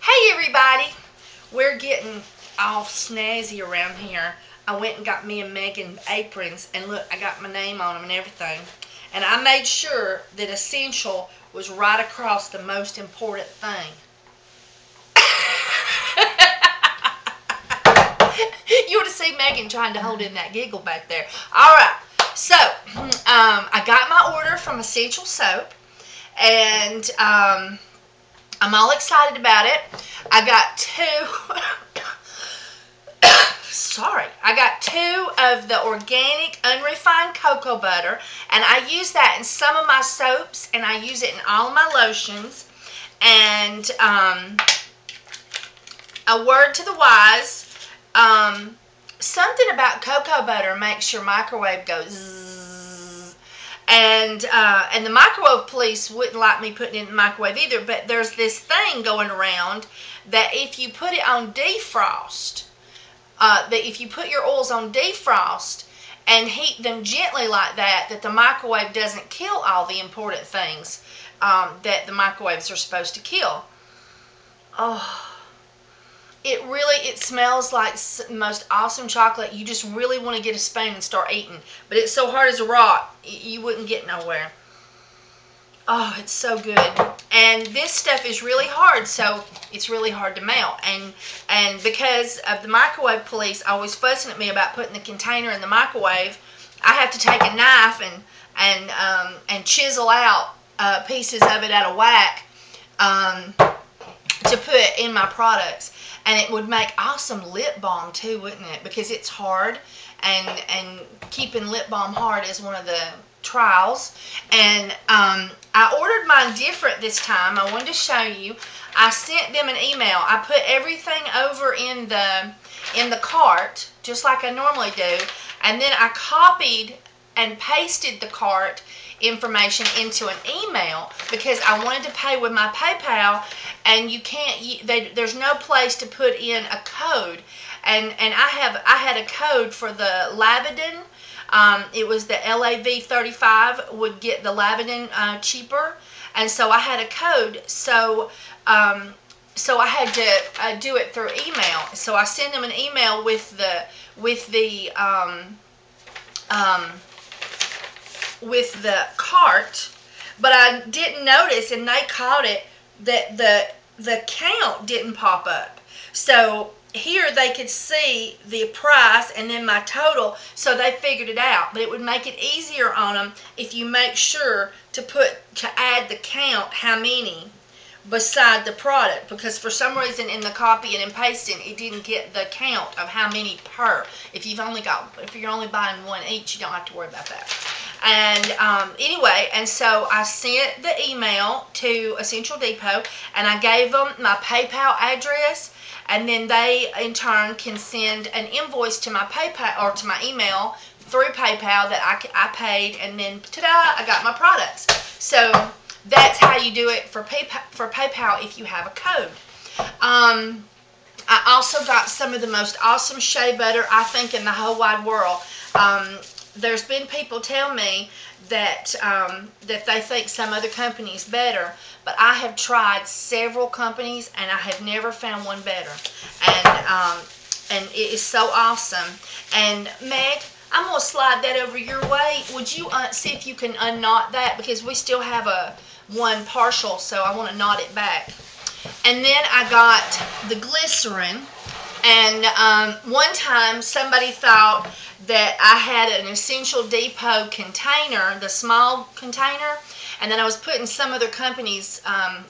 Hey everybody, we're getting all snazzy around here. I went and got me and Megan aprons, and look, I got my name on them and everything. And I made sure that essential was right across the most important thing. You ought to see Megan trying to hold in that giggle back there. All right, so I got my order from Essential Soap, and I'm all excited about it. I got I got two of the organic unrefined cocoa butter, and I use that in some of my soaps, and I use it in all of my lotions. And a word to the wise, something about cocoa butter makes your microwave go zzz. And the microwave police wouldn't like me putting it in the microwave either, but there's this thing going around that if you put it on defrost, that if you put your oils on defrost and heat them gently like that, that the microwave doesn't kill all the important things that the microwaves are supposed to kill. Oh, it smells like the most awesome chocolate. You just really want to get a spoon and start eating. But it's so hard as a rock, you wouldn't get nowhere. Oh, it's so good. And this stuff is really hard, so it's really hard to melt. And because of the microwave police always fussing at me about putting the container in the microwave, I have to take a knife and chisel out pieces of it out of whack to put in my products. And it would make awesome lip balm too, wouldn't it? Because it's hard, and keeping lip balm hard is one of the trials. And I ordered mine different this time. I wanted to show you. I sent them an email. I put everything over in the cart just like I normally do, and then I copied and pasted the cart information into an email because I wanted to pay with my PayPal, and you can't. There's no place to put in a code, and I had a code for the Lavadin. It was the LAV35 would get the Lavadin cheaper, and so I had a code. So I had to do it through email. So I sent them an email with the cart, but I didn't notice, and they caught it, that the count didn't pop up. So here they could see the price and then my total, so they figured it out. But it would make it easier on them if you make sure to add the count, how many, beside the product, because for some reason in the copying and pasting it didn't get the count of how many per. If you're only buying one each, you don't have to worry about that. And anyway, and so I sent the email to Essential Depot, and I gave them my PayPal address, and then they in turn can send an invoice to my PayPal or to my email through PayPal that I paid, and then ta-da, I got my products. So that's how you do it for PayPal if you have a code. I also got some of the most awesome shea butter I think in the whole wide world. There's been people tell me that that they think some other company is better, but I have tried several companies and I have never found one better. And it is so awesome. And Meg, I'm gonna slide that over your way. Would you see if you can unknot that, because we still have one partial, so I want to knot it back. And then I got the glycerin, and one time somebody thought that I had an Essential Depot container, the small container, and then I was putting some other company's some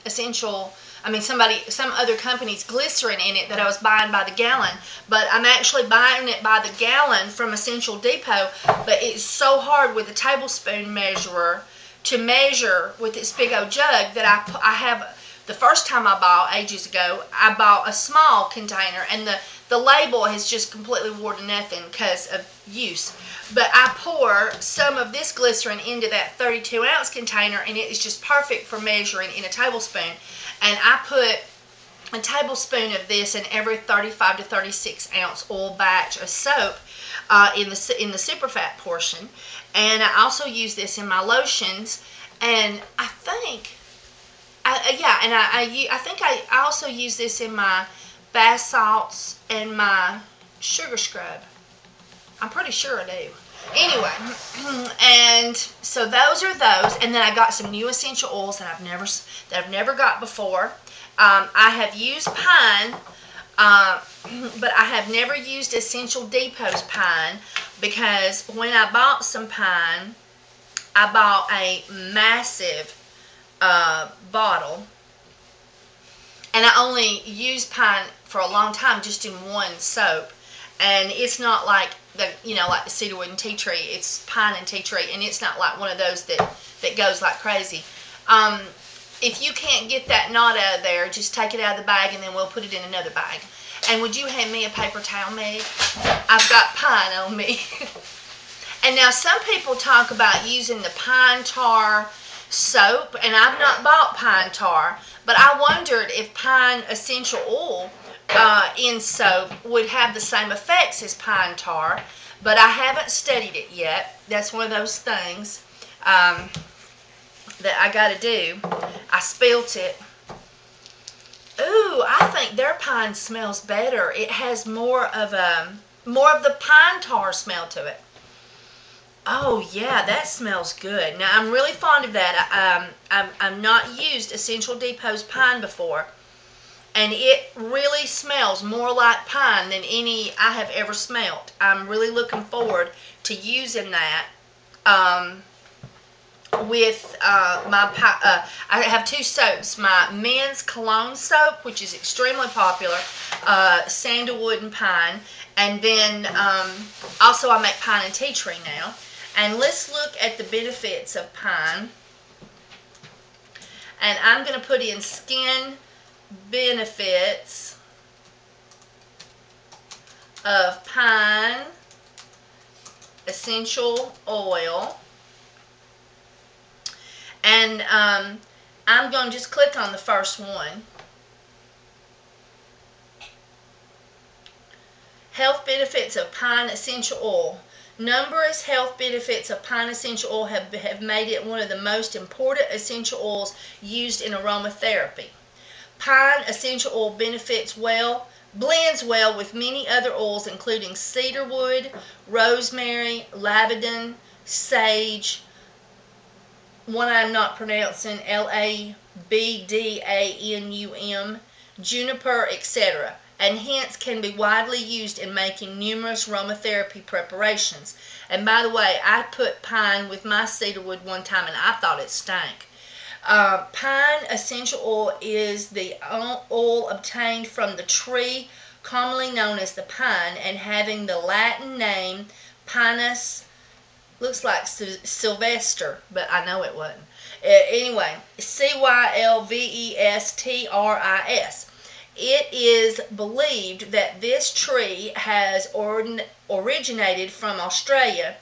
other company's glycerin in it that I was buying by the gallon. But I'm actually buying it by the gallon from Essential Depot, but it's so hard with a tablespoon measurer to measure with this big old jug that I have. The first time I bought, ages ago, I bought a small container, and the label has just completely worn to nothing because of use. But I pour some of this glycerin into that 32-ounce container, and it is just perfect for measuring in a tablespoon. And I put a tablespoon of this in every 35 to 36-ounce oil batch of soap in the super fat portion. And I also use this in my lotions, and I think Yeah, and I think I also use this in my bath salts and my sugar scrub. I'm pretty sure I do. Anyway, and so those are those, and then I got some new essential oils that I've never got before. I have used pine, but I have never used Essential Depot's pine, because when I bought some pine, I bought a massive bottle, and I only used pine for a long time just in one soap, and it's not like like the cedarwood and tea tree. It's pine and tea tree, and it's not like one of those that goes like crazy. If you can't get that knot out of there, just take it out of the bag, and then we'll put it in another bag. And would you hand me a paper towel, Meg? I've got pine on me. And now some people talk about using the pine tar soap, and I've not bought pine tar, but I wondered if pine essential oil in soap would have the same effects as pine tar, but I haven't studied it yet. That's one of those things that I got to do. I spilt it. Ooh, I think their pine smells better. It has more of the pine tar smell to it. Oh yeah, that smells good. Now I'm really fond of that. I've not used Essential Depot's pine before, and it really smells more like pine than any I have ever smelt. I'm really looking forward to using that with I have two soaps. My men's cologne soap, which is extremely popular, sandalwood and pine, and then also I make pine and tea tree now. And let's look at the benefits of pine. And I'm going to put in skin benefits of pine essential oil. And I'm going to just click on the first one. Health benefits of pine essential oil. Numerous health benefits of pine essential oil have made it one of the most important essential oils used in aromatherapy. Pine essential oil blends well with many other oils, including cedarwood, rosemary, lavender, sage, one I'm not pronouncing, labdanum, juniper, etc., and hence can be widely used in making numerous aromatherapy preparations. And by the way, I put pine with my cedarwood one time, and I thought it stank. Pine essential oil is the oil obtained from the tree commonly known as the pine, and having the Latin name Pinus, looks like Sylvester, but I know it wasn't. Anyway, Cylvestris. It is believed that this tree has originated from Australia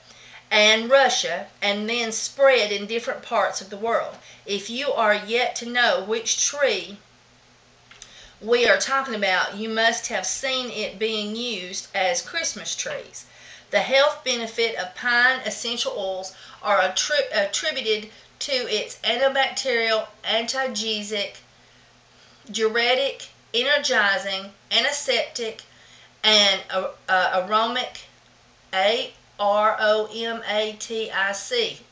and Russia, and then spread in different parts of the world. If you are yet to know which tree we are talking about, you must have seen it being used as Christmas trees. The health benefit of pine essential oils are attributed to its antibacterial, analgesic, diuretic, energizing, antiseptic, and aromatic,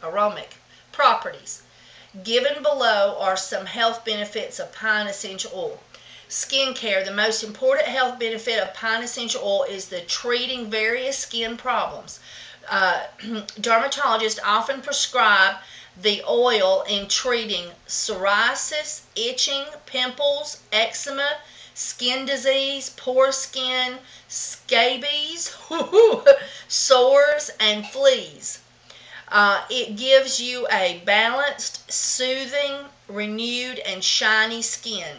aromatic properties. Given below are some health benefits of pine essential oil. Skincare. The most important health benefit of pine essential oil is the treating various skin problems. Dermatologists often prescribe the oil in treating psoriasis, itching, pimples, eczema, skin disease, poor skin, scabies, sores, and fleas. It gives you a balanced, soothing, renewed, and shiny skin.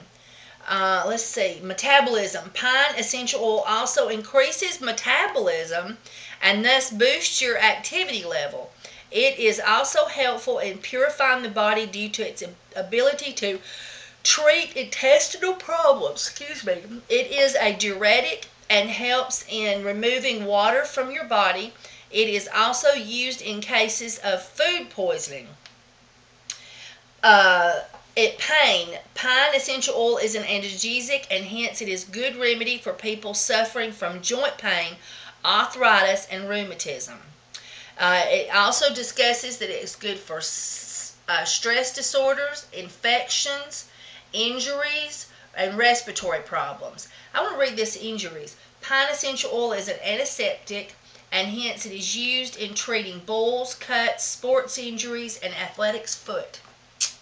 Let's see, metabolism. Pine essential oil also increases metabolism and thus boosts your activity level. It is also helpful in purifying the body due to its ability to treat intestinal problems. It is a diuretic and helps in removing water from your body. It is also used in cases of food poisoning. Pain. Pine essential oil is an analgesic, and hence it is good remedy for people suffering from joint pain, arthritis, and rheumatism. It also discusses that it is good for stress disorders, infections, injuries, and respiratory problems. I want to read this injuries. Pine essential oil is an antiseptic, and hence it is used in treating boils, cuts, sports injuries, and athletics foot.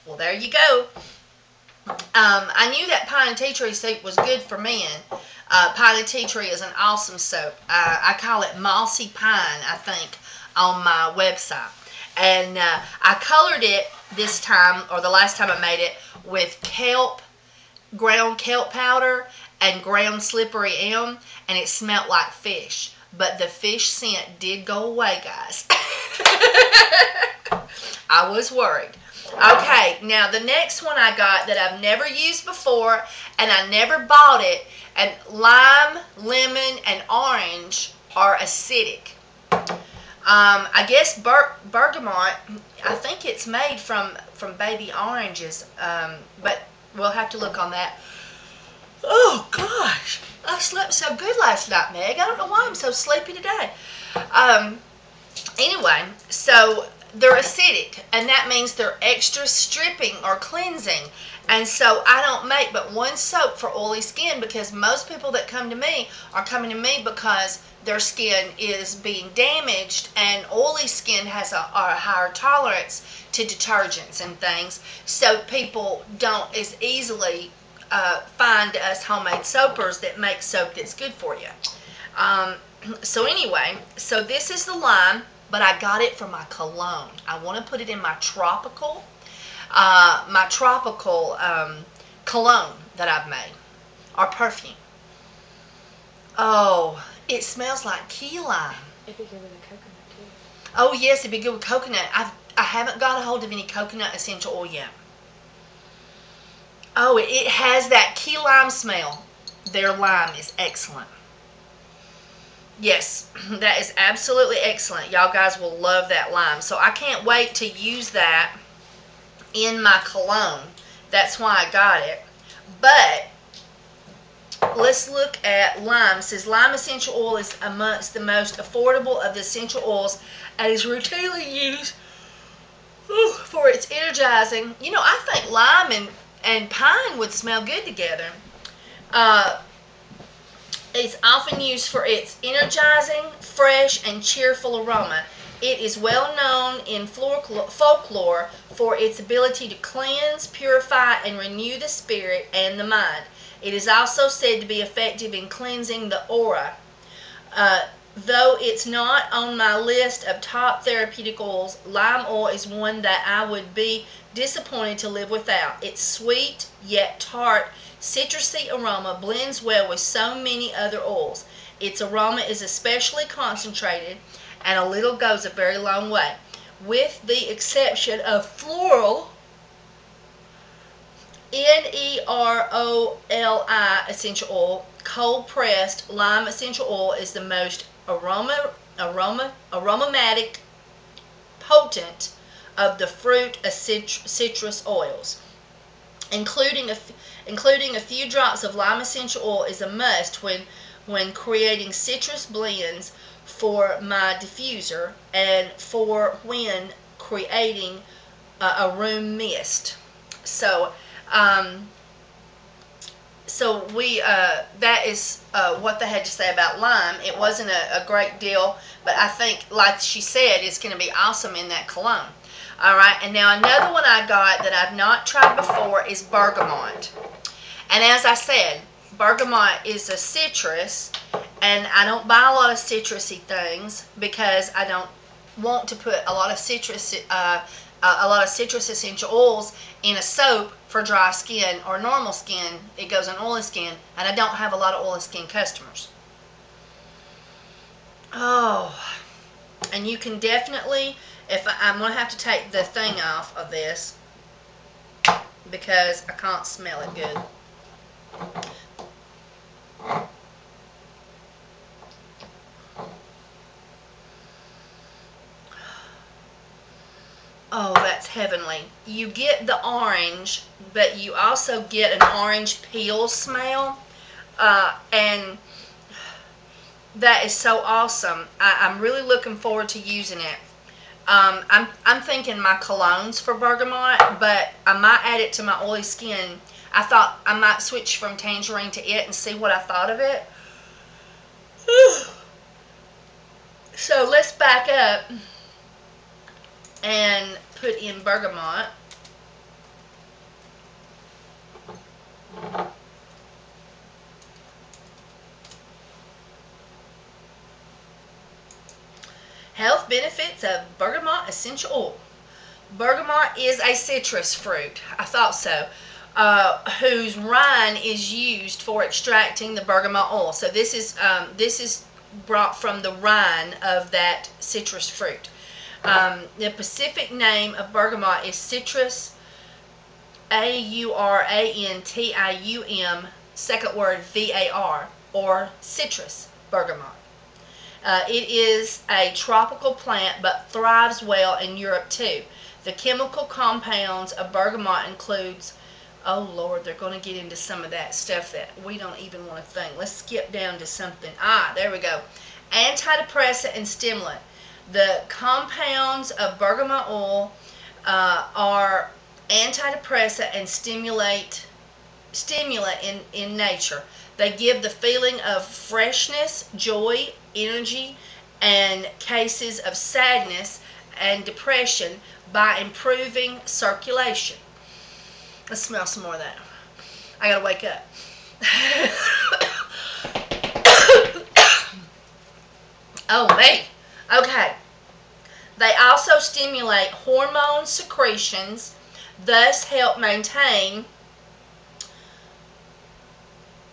Well, there you go. I knew that pine and tea tree soap was good for men. Pine and tea tree is an awesome soap. I call it mossy pine, I think, on my website. And I colored it this time, or the last time I made it, with kelp, ground kelp powder, and ground slippery elm, and it smelled like fish. But the fish scent did go away, guys. I was worried. Okay, now the next one I got that I've never used before, and I never bought it, and lime, lemon, and orange are acidic. I guess bergamot, I think it's made from baby oranges, but we'll have to look on that. Oh, gosh. I slept so good last night, Meg. I don't know why I'm so sleepy today. Anyway, so they're acidic, and that means they're extra stripping or cleansing. And so I don't make but one soap for oily skin, because most people that come to me are coming to me because their skin is being damaged, and oily skin has a higher tolerance to detergents and things, so people don't as easily find us homemade soapers that make soap that's good for you. So anyway, so this is the lime, but I got it for my cologne. I want to put it in my tropical cologne that I've made, or perfume. Oh, it smells like key lime. It'd be good with a coconut too. Oh yes, it'd be good with coconut. I haven't got a hold of any coconut essential oil yet. Oh, it has that key lime smell. Their lime is excellent. Yes, that is absolutely excellent. Y'all guys will love that lime. So I can't wait to use that in my cologne. That's why I got it. But let's look at lime. It says lime essential oil is amongst the most affordable of the essential oils and is routinely used for its energizing. You know, I think lime and pine would smell good together. It's often used for its energizing, fresh, and cheerful aroma. It is well known in folklore for its ability to cleanse, purify, and renew the spirit and the mind. It is also said to be effective in cleansing the aura. Though it's not on my list of top therapeutic oils, lime oil is one that I would be disappointed to live without. Its sweet yet tart citrusy aroma blends well with so many other oils. Its aroma is especially concentrated, and a little goes a very long way. With the exception of floral, Neroli essential oil, cold pressed lime essential oil is the most aromatic, potent of the fruit of citrus oils. Including a few drops of lime essential oil is a must when creating citrus blends for my diffuser and for when creating a room mist. So that is what they had to say about lime. It wasn't a great deal, but I think, like she said, it's going to be awesome in that cologne. Alright, and now another one I got that I've not tried before is bergamot. And as I said, bergamot is a citrus, and I don't buy a lot of citrusy things because I don't want to put a lot of citrus essential oils in a soap for dry skin or normal skin. It goes on oily skin, and I don't have a lot of oily skin customers. Oh, and you can definitely, I'm going to have to take the thing off of this because I can't smell it good. Oh, that's heavenly. You get the orange, but you also get an orange peel smell. And that is so awesome. I'm really looking forward to using it. I'm thinking my colognes for bergamot, but I might add it to my oily skin. I thought I might switch from tangerine to it and see what I thought of it. So let's back up and put in bergamot. Health benefits of bergamot essential oil. Bergamot is a citrus fruit. I thought so. Whose rind is used for extracting the bergamot oil. So this is brought from the rind of that citrus fruit. The specific name of bergamot is Citrus Aurantium, second word VAR, or citrus bergamot. It is a tropical plant but thrives well in Europe too. The chemical compounds of bergamot includes, oh Lord, they're going to get into some of that stuff that we don't even want to think. Let's skip down to something. There we go. Antidepressant and stimulant. The compounds of bergamot oil are antidepressant and stimulant in nature. They give the feeling of freshness, joy, energy, and cases of sadness and depression by improving circulation. Let's smell some more of that. I gotta wake up. Oh, me. Okay. They also stimulate hormone secretions, thus help maintain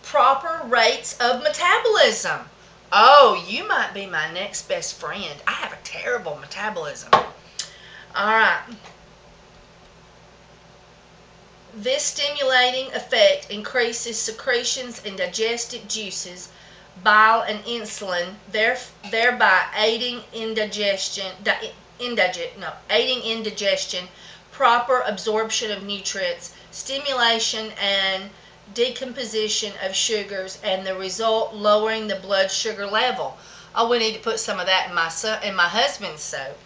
proper rates of metabolism. Oh, you might be my next best friend. I have a terrible metabolism. All right. This stimulating effect increases secretions in digestive juices, bile, and insulin, thereby aiding indigestion, proper absorption of nutrients, stimulation and decomposition of sugars, and the result lowering the blood sugar level. Oh, we need to put some of that in my husband's soap.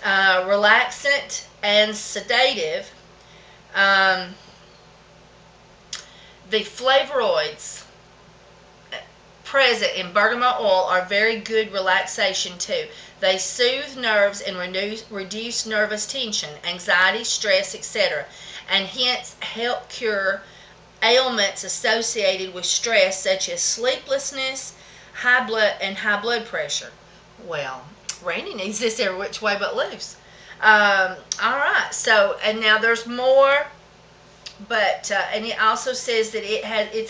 Relaxant and sedative. The flavonoids present in bergamot oil are very good relaxation too. They soothe nerves and reduce nervous tension, anxiety, stress, etc., and hence help cure ailments associated with stress such as sleeplessness, high blood pressure. Well, Randy needs this every which way but loose. All right, so and now there's more. But and it also says that it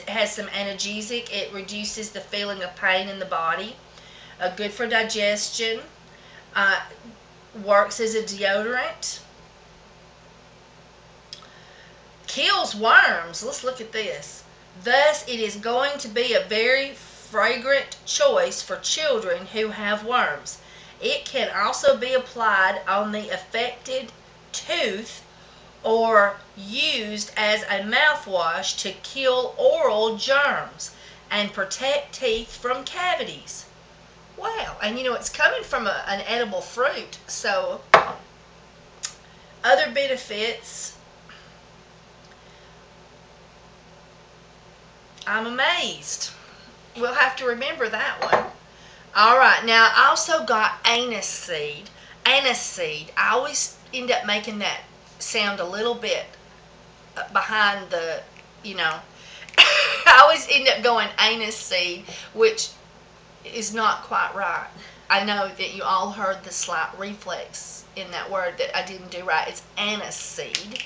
has some analgesic. It reduces the feeling of pain in the body. Good for digestion. Works as a deodorant. Kills worms. Let's look at this. Thus, it is going to be a very fragrant choice for children who have worms. It can also be applied on the affected tooth or used as a mouthwash to kill oral germs and protect teeth from cavities. Wow, and you know it's coming from an edible fruit, so other benefits, I'm amazed. We'll have to remember that one. Alright, now I also got anise seed. Anise seed, I always end up making that sound a little bit behind the, I always end up going anise seed, which is not quite right. I know that you all heard the slight reflex in that word that I didn't do right. It's anise seed.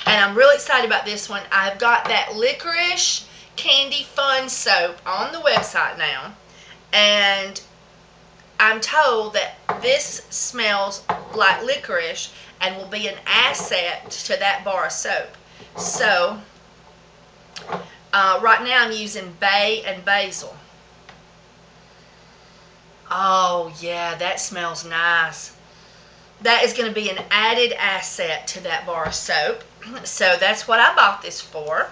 And I'm really excited about this one. I've got that licorice candy fun soap on the website now. And I'm told that this smells like licorice and will be an asset to that bar of soap. So, right now I'm using bay and basil. Oh, yeah, that smells nice. that is going to be an added asset to that bar of soap. So that's what I bought this for.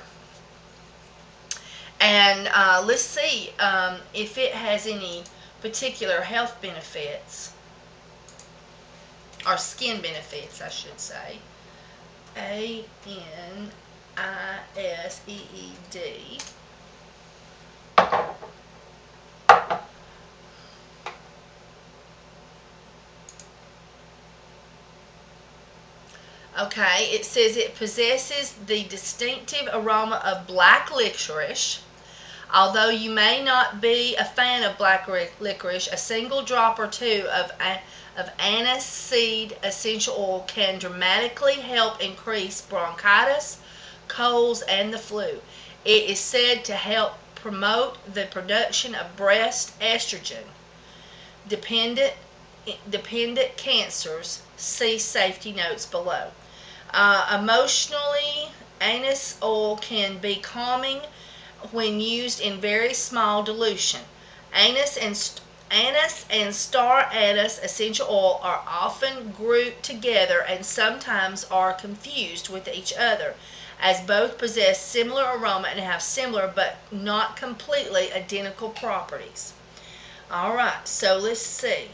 And let's see if it has any particular health benefits, or skin benefits, I should say. Aniseed. Okay, it says it possesses the distinctive aroma of black licorice. Although you may not be a fan of black licorice, a single drop or two of anise seed essential oil can dramatically help increase bronchitis, colds, and the flu. It is said to help promote the production of breast estrogen dependent cancers. See safety notes below. Emotionally, anise oil can be calming when used in very small dilution. Anise and star anise essential oil are often grouped together and sometimes are confused with each other, as both possess similar aroma and have similar but not completely identical properties. Alright, so let's see.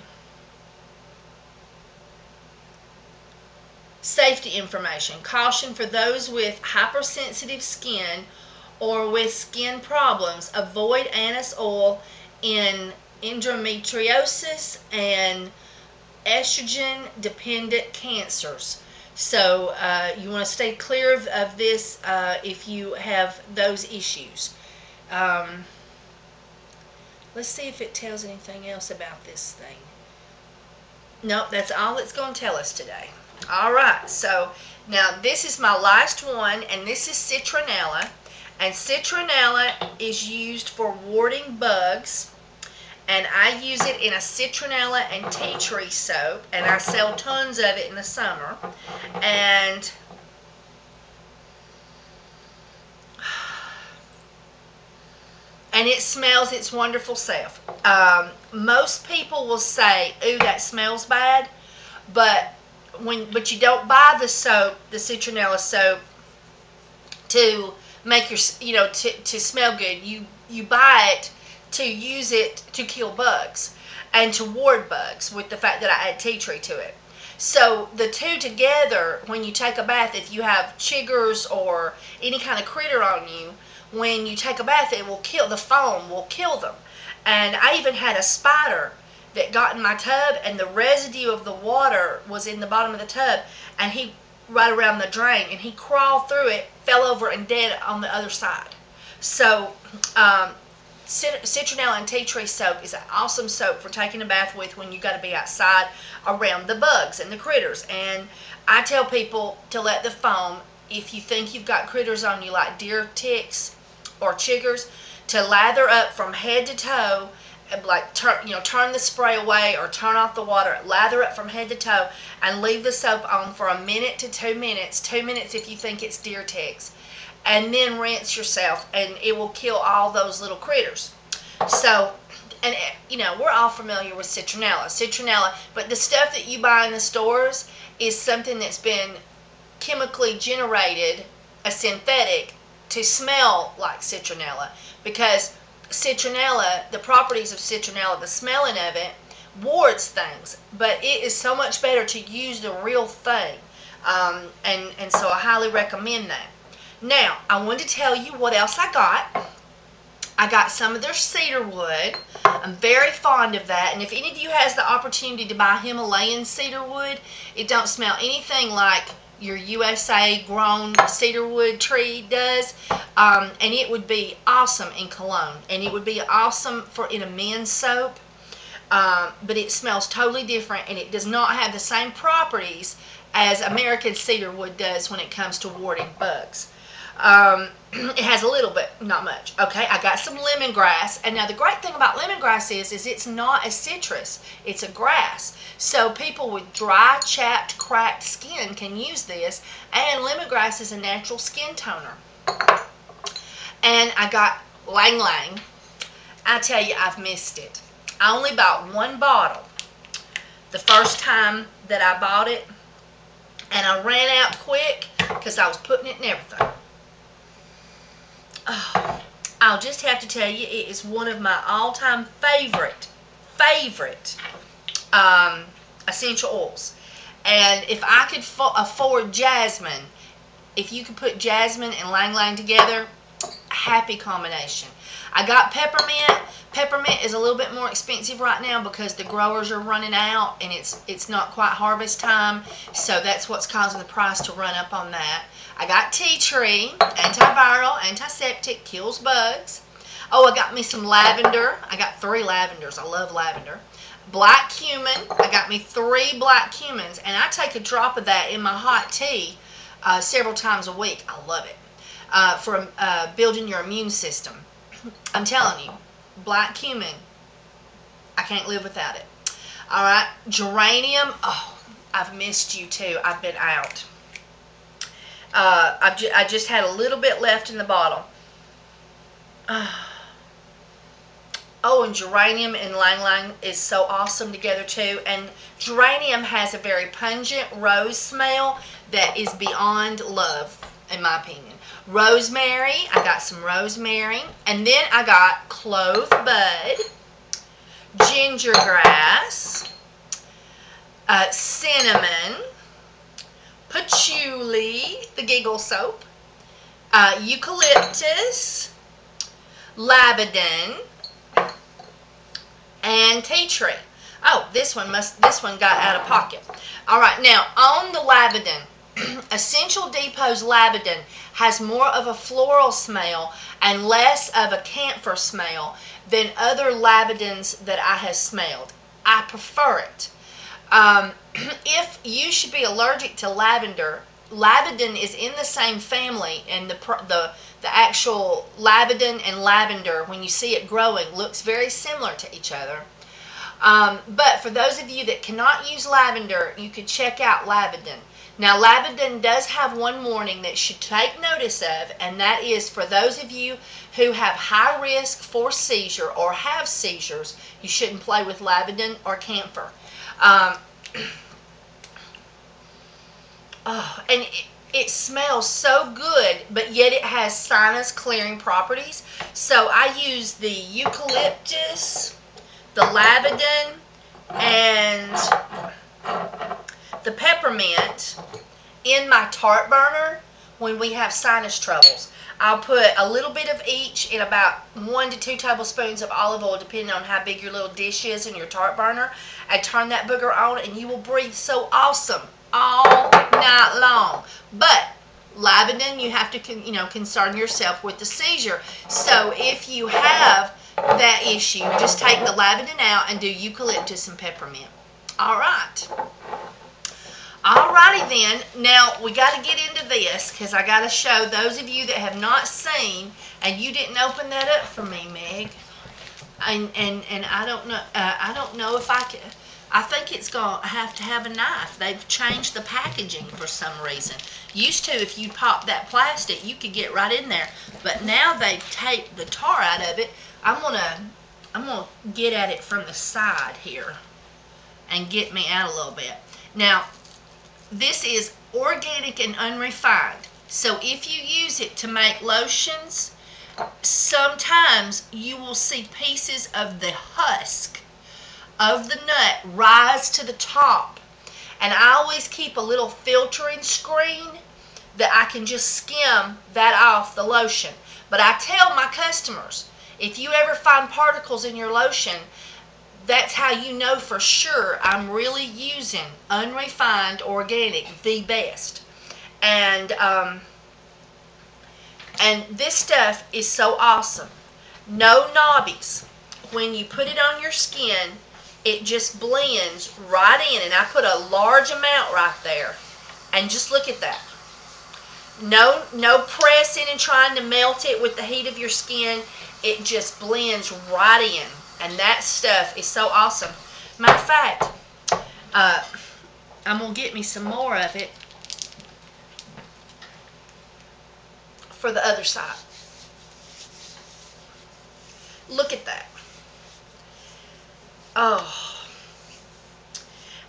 Safety information. Caution for those with hypersensitive skin or with skin problems. Avoid anise oil in endometriosis and estrogen-dependent cancers. So you want to stay clear of this if you have those issues. Let's see if it tells anything else about this thing. Nope, that's all it's going to tell us today. Alright, so now this is my last one, and this is citronella. And citronella is used for warding bugs, and I use it in a citronella and tea tree soap, and I sell tons of it in the summer. And it smells its wonderful self. Most people will say, "Ooh, that smells bad," but you don't buy the soap, the citronella soap, to make your, to smell good. You buy it to use it to kill bugs and to ward bugs, with the fact that I add tea tree to it. So the two together, when you take a bath, if you have chiggers or any kind of critter on you, when you take a bath, it will kill, the foam will kill them. And I even had a spider that got in my tub, and the residue of the water was in the bottom of the tub, and he, right around the drain, and he crawled through it, fell over, and dead on the other side. So citronella and tea tree soap is an awesome soap for taking a bath with when you got to be outside around the bugs and the critters. And I tell people to let the foam, if you think you've got critters on you like deer ticks or chiggers, to lather up from head to toe, like turn the spray away or turn off the water, lather up from head to toe, and leave the soap on for a minute to 2 minutes. 2 minutes if you think it's deer ticks, and then rinse yourself, and it will kill all those little critters. So, and we're all familiar with citronella, but the stuff that you buy in the stores is something that's been chemically generated, a synthetic, to smell like citronella, because citronella, the properties of citronella, the smelling of it, wards things, but it is so much better to use the real thing, and so I highly recommend that. Now, I wanted to tell you what else I got. I got some of their cedar wood. I'm very fond of that, and if any of you has the opportunity to buy Himalayan cedar wood, it don't smell anything like your USA grown cedar wood tree does, and it would be awesome in cologne, and it would be awesome in a men's soap, but it smells totally different, and it does not have the same properties as American cedar wood does when it comes to warding bugs. It has a little bit, not much. Okay, I got some lemongrass, and now the great thing about lemongrass is it's not a citrus, it's a grass. So people with dry, chapped, cracked skin can use this, and lemongrass is a natural skin toner. And I got Lang Lang. I tell you, I've missed it. I only bought one bottle. the first time that I bought it, and I ran out quick because I was putting it in everything. Oh, I'll just have to tell you, it is one of my all-time favorite essential oils. And if I could afford jasmine, if you could put jasmine and ylang ylang together, happy combination. I got peppermint. Peppermint is a little bit more expensive right now because the growers are running out and it's not quite harvest time, so that's what's causing the price to run up on that. I got tea tree, antiviral, antiseptic, kills bugs. Oh, I got me some lavender. I got 3 lavenders. I love lavender. Black cumin. I got me 3 black cumins, and I take a drop of that in my hot tea several times a week. I love it for building your immune system. I'm telling you, black cumin, I can't live without it. All right, geranium. Oh, I've missed you too. I've been out. I just had a little bit left in the bottle. Oh, and geranium and ylang ylang is so awesome together too. And geranium has a very pungent rose smell that is beyond love, in my opinion. Rosemary, I got some rosemary. And then I got clove bud, ginger grass, cinnamon, patchouli, the giggle soap, eucalyptus, lavender, and tea tree. Oh, this one got out of pocket. All right, now on the lavender, Essential Depot's lavender has more of a floral smell and less of a camphor smell than other lavenders that I have smelled. I prefer it. If you should be allergic to lavender, lavender is in the same family, and the actual lavender and lavender, when you see it growing, looks very similar to each other. But for those of you that cannot use lavender, you could check out lavender. Now, lavender does have one warning that you should take notice of, and that is for those of you who have high risk for seizure or have seizures, you shouldn't play with lavender or camphor. Oh, and it smells so good, but yet it has sinus clearing properties. So I use the eucalyptus, the lavender, and the peppermint in my tart burner when we have sinus troubles. I'll put a little bit of each in about 1 to 2 tablespoons of olive oil, depending on how big your little dish is in your tart burner, and turn that booger on, and you will breathe so awesome all night long. But lavender, you have to concern yourself with the seizure. So if you have that issue, just take the lavender out and do eucalyptus and peppermint. All right. Alrighty then, now we got to get into this because I got to show those of you that have not seen, and you didn't open that up for me, Meg. And I don't know if I can. I think it's going to have a knife. They've changed the packaging for some reason. Used to, if you pop that plastic, you could get right in there, but now they've taped the tar out of it. I'm gonna get at it from the side here and get me out a little bit. Now, this is organic and unrefined. So if you use it to make lotions, sometimes you will see pieces of the husk of the nut rise to the top. And I always keep a little filtering screen that I can just skim that off the lotion. But I tell my customers, if you ever find particles in your lotion, that's how you know for sure I'm really using unrefined organic, the best. And this stuff is so awesome. No knobbies. When you put it on your skin, it just blends right in. And I put a large amount right there. And just look at that. No pressing and trying to melt it with the heat of your skin. It just blends right in. And that stuff is so awesome. Matter of fact, I'm going to get me some more of it for the other side. Look at that. Oh.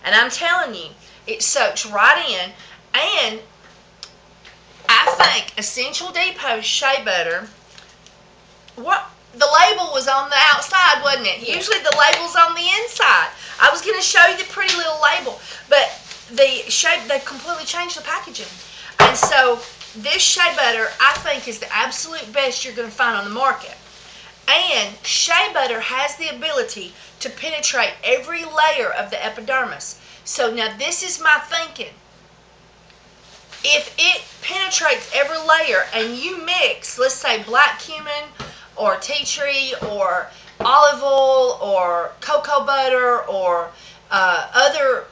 And I'm telling you, it soaks right in. And I think Essential Depot Shea Butter, the label was on the outside, wasn't it? Yeah. Usually the label's on the inside. I was going to show you the pretty little label, but they completely changed the packaging. And so this Shea Butter, I think, is the absolute best you're going to find on the market. And Shea Butter has the ability to penetrate every layer of the epidermis. So now this is my thinking. If it penetrates every layer and you mix, let's say black cumin or tea tree or olive oil or cocoa butter or other,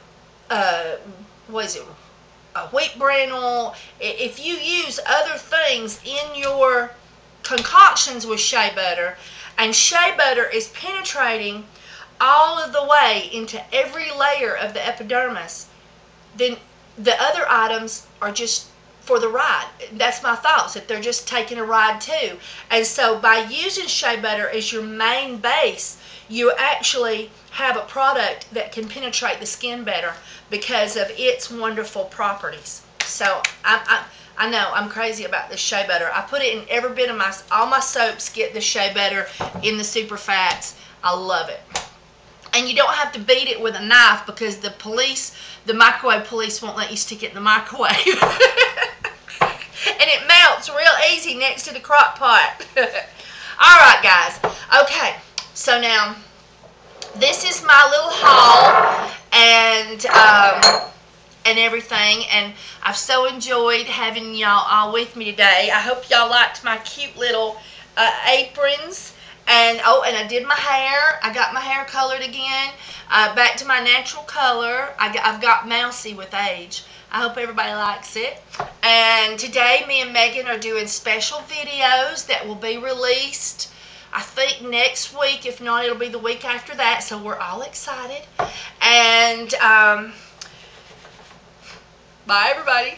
wheat bran oil, if you use other things in your concoctions with shea butter, and shea butter is penetrating all of the way into every layer of the epidermis, then the other items are just for the ride. That's my thoughts, that they're just taking a ride too. And so by using shea butter as your main base, you actually have a product that can penetrate the skin better because of its wonderful properties. So I know I'm crazy about this shea butter. I put it in every bit of all my soaps get the shea butter in the super fats. I love it. And you don't have to beat it with a knife because the microwave police won't let you stick it in the microwave. And it melts real easy next to the crock pot. Alright guys, okay, so now this is my little haul and everything, and I've so enjoyed having y'all all with me today. I hope y'all liked my cute little aprons. And and I did my hair. I got my hair colored again, back to my natural color. I've got mousy with age. I hope everybody likes it. And today me and Megan are doing special videos that will be released, I think, next week. If not, it'll be the week after that. So we're all excited. And bye everybody.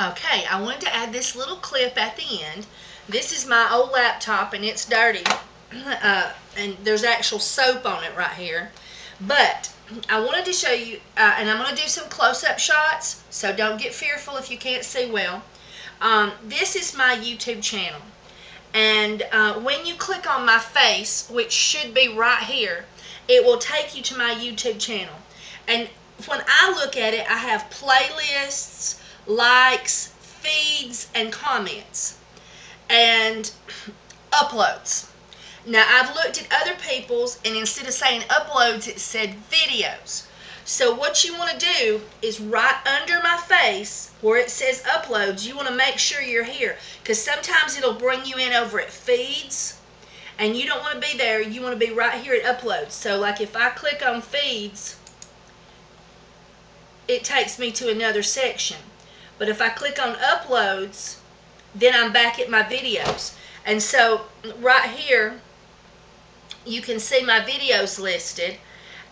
Okay, I wanted to add this little clip at the end. This is my old laptop and it's dirty, and there's actual soap on it right here. But I wanted to show you, and I'm going to do some close-up shots, so don't get fearful if you can't see well. This is my YouTube channel, and when you click on my face, which should be right here, it will take you to my YouTube channel. And when I look at it, I have playlists, likes, feeds, and comments, and uploads. Now I've looked at other people's, and instead of saying uploads, it said videos. So what you want to do is right under my face where it says uploads, you want to make sure you're here, because sometimes it'll bring you in over at feeds, and you don't want to be there. You want to be right here at uploads. So like if I click on feeds, it takes me to another section. But if I click on uploads, then I'm back at my videos. And so right here you can see my videos listed,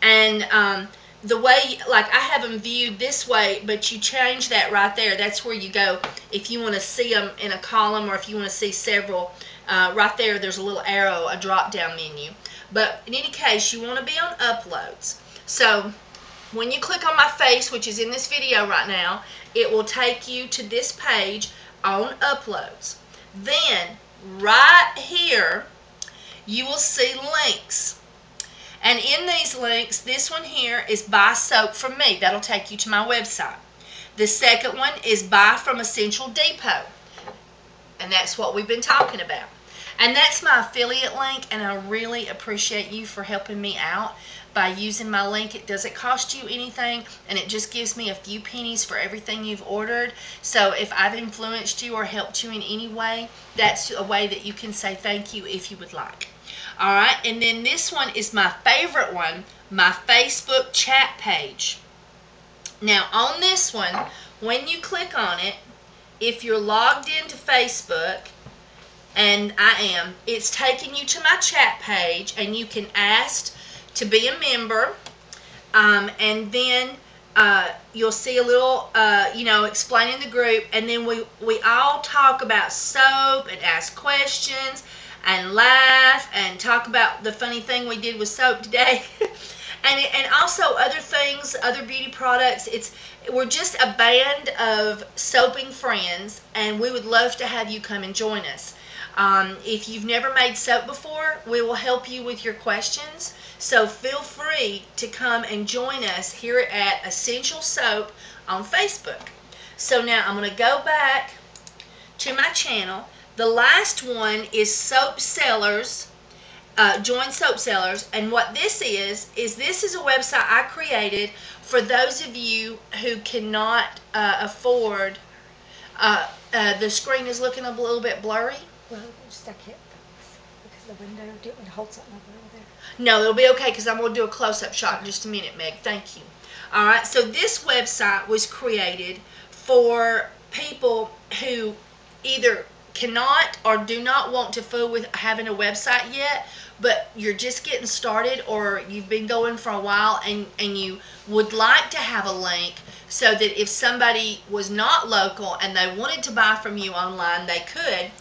and the way, like, I have them viewed this way, but you change that right there. That's where you go if you want to see them in a column, or if you want to see several. Right there there's a little arrow, a drop down menu. But in any case, you want to be on uploads. So when you click on my face, which is in this video right now, it will take you to this page on uploads. Then right here you will see links, and in these links, this one here is buy soap from me. That'll take you to my website. The second one is buy from Essential Depot, and that's what we've been talking about. And that's my affiliate link, and I really appreciate you for helping me out by using my link. It doesn't cost you anything, and it just gives me a few pennies for everything you've ordered. So if I've influenced you or helped you in any way, that's a way that you can say thank you if you would like. Alright, and then this one is my favorite one, my Facebook chat page. Now on this one, when you click on it, if you're logged into Facebook, and I am, it's taking you to my chat page, and you can ask to be a member, and then you'll see a little, explaining the group, and then we all talk about soap and ask questions and laugh and talk about the funny thing we did with soap today. And also other things, other beauty products. We're just a band of soaping friends, and we would love to have you come and join us. If you've never made soap before, we will help you with your questions. So feel free to come and join us here at Essential Soap on Facebook. So now I'm going to go back to my channel. The last one is Soap Sellers. Join Soap Sellers, and what this is this is a website I created for those of you who cannot afford. The screen is looking a little bit blurry. Well, just I can't because the window didn't hold something over there. No, it'll be okay because I'm going to do a close-up shot in just a minute, Meg. Thank you. All right, so this website was created for people who either cannot or do not want to fool with having a website yet, but you're just getting started, or you've been going for a while and you would like to have a link so that if somebody was not local and they wanted to buy from you online, they could.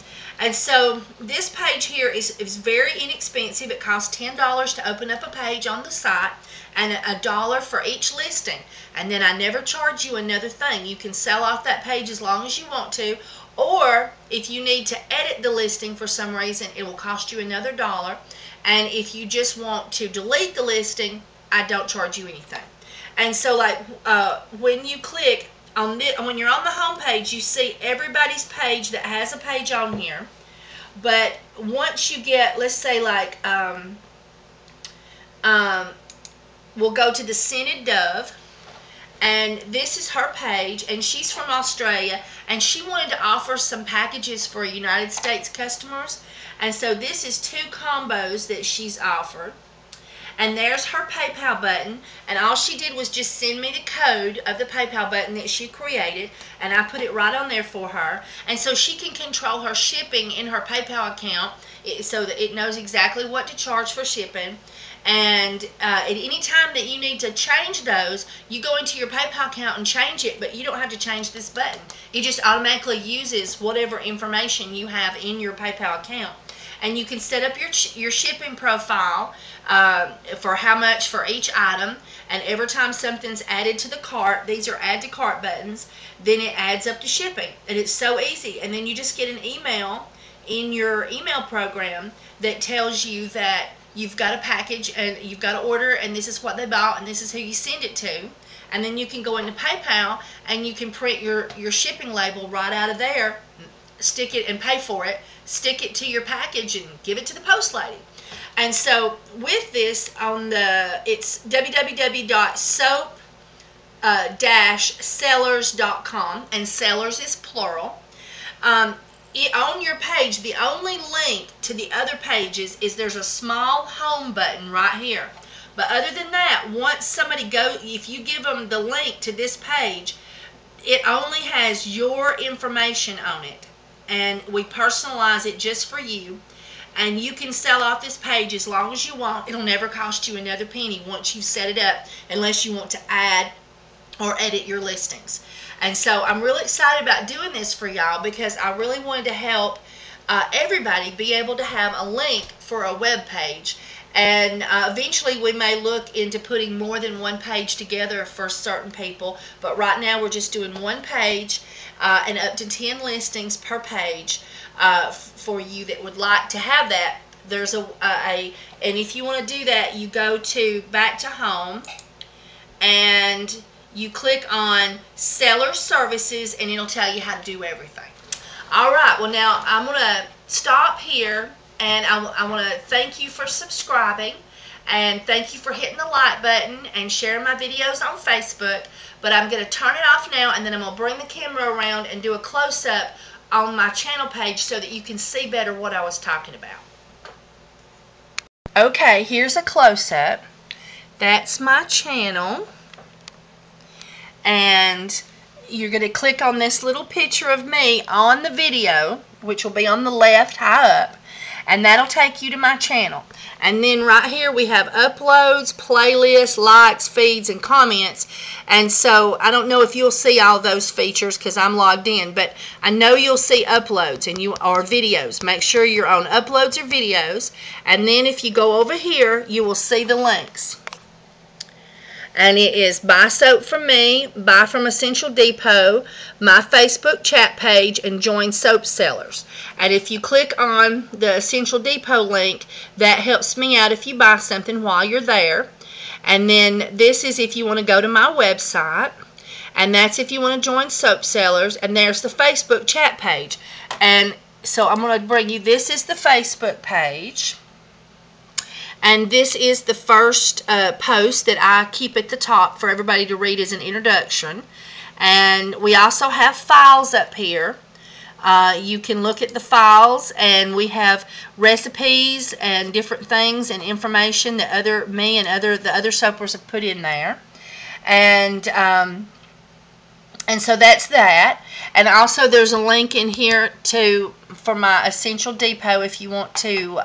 And so this page here is very inexpensive. It costs $10 to open up a page on the site and $1 for each listing. And then I never charge you another thing. You can sell off that page as long as you want to, or if you need to edit the listing for some reason, it will cost you another $1. And if you just want to delete the listing, I don't charge you anything. And so like when you click on this, when you're on the home page, you see everybody's page that has a page on here. But once you get, let's say like we'll go to the Scented Dove, and this is her page, and she's from Australia, and she wanted to offer some packages for United States customers. And so this is 2 combos that she's offered. And there's her PayPal button, and all she did was just send me the code of the PayPal button that she created, and I put it right on there for her. And so she can control her shipping in her PayPal account so that it knows exactly what to charge for shipping. And at any time that you need to change those, you go into your PayPal account and change it, but you don't have to change this button. It just automatically uses whatever information you have in your PayPal account. And you can set up your shipping profile for how much for each item. And every time something's added to the cart, these are add to cart buttons, then it adds up to shipping. And it's so easy. And then you just get an email in your email program that tells you that you've got a package and you've got to order, and this is what they bought, and this is who you send it to. And then you can go into PayPal and you can print your shipping label right out of there, stick it and pay for it, stick it to your package and give it to the post lady. And so with this it's www.soap-sellers.com, and sellers is plural. On your page, the only link to the other pages is there's a small home button right here. But other than that, once somebody if you give them the link to this page, it only has your information on it. And we personalize it just for you. And you can sell off this page as long as you want. It'll never cost you another penny once you've set it up, unless you want to add or edit your listings. And so I'm really excited about doing this for y'all, because I really wanted to help everybody be able to have a link for a web page. And eventually we may look into putting more than one page together for certain people. But right now we're just doing one page and up to 10 listings per page for you that would like to have that. There's and if you want to do that, you go to back to home and you click on Seller Services, and it'll tell you how to do everything. Alright, well now I'm going to stop here, and I want to thank you for subscribing, and thank you for hitting the like button and sharing my videos on Facebook. But I'm going to turn it off now, and then I'm going to bring the camera around and do a close-up on my channel page so that you can see better what I was talking about. Okay, here's a close-up. That's my channel. And you're going to click on this little picture of me on the video, which will be on the left high up, and that'll take you to my channel. And then right here we have uploads, playlists, likes, feeds, and comments. And so I don't know if you'll see all those features because I'm logged in, but I know you'll see uploads or videos. Make sure you're on uploads or videos, and then if you go over here you will see the links. And it is Buy Soap From Me, Buy From Essential Depot, my Facebook chat page, and Join Soap Sellers. And if you click on the Essential Depot link, that helps me out if you buy something while you're there. And then this is if you want to go to my website. And that's if you want to join Soap Sellers. And there's the Facebook chat page. And so I'm going to bring you, this is the Facebook page. And this is the first post that I keep at the top for everybody to read as an introduction. And we also have files up here. You can look at the files, and we have recipes and different things and information that the other soapers have put in there. And so that's that. And also there's a link in here for my Essential Depot if you want to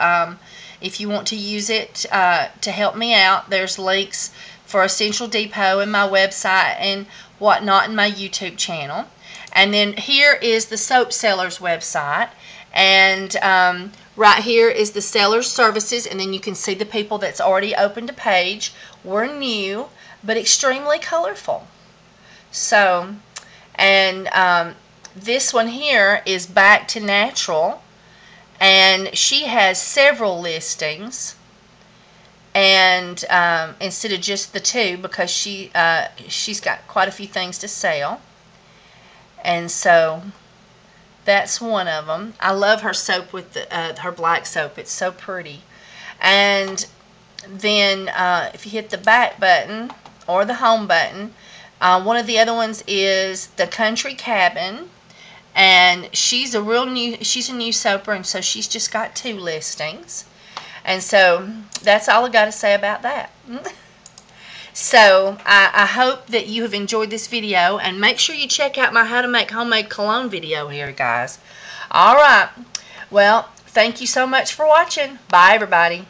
use it to help me out. There's links for Essential Depot and my website and whatnot in my YouTube channel. And then here is the Soap Sellers website. And right here is the Sellers Services. And then you can see the people that's already opened a page. We're new, but extremely colorful. So, and this one here is Back to Natural. And she has several listings, and instead of just the 2, because she's got quite a few things to sell. And so that's one of them. I love her soap with her black soap. It's so pretty. And then if you hit the back button or the home button, one of the other ones is the Country Cabin. And she's a new soaper, and so she's just got 2 listings. And so that's all I got to say about that. So I hope that you have enjoyed this video, and make sure you check out my How to Make Homemade Cologne video here, guys. Alright, well, thank you so much for watching. Bye, everybody.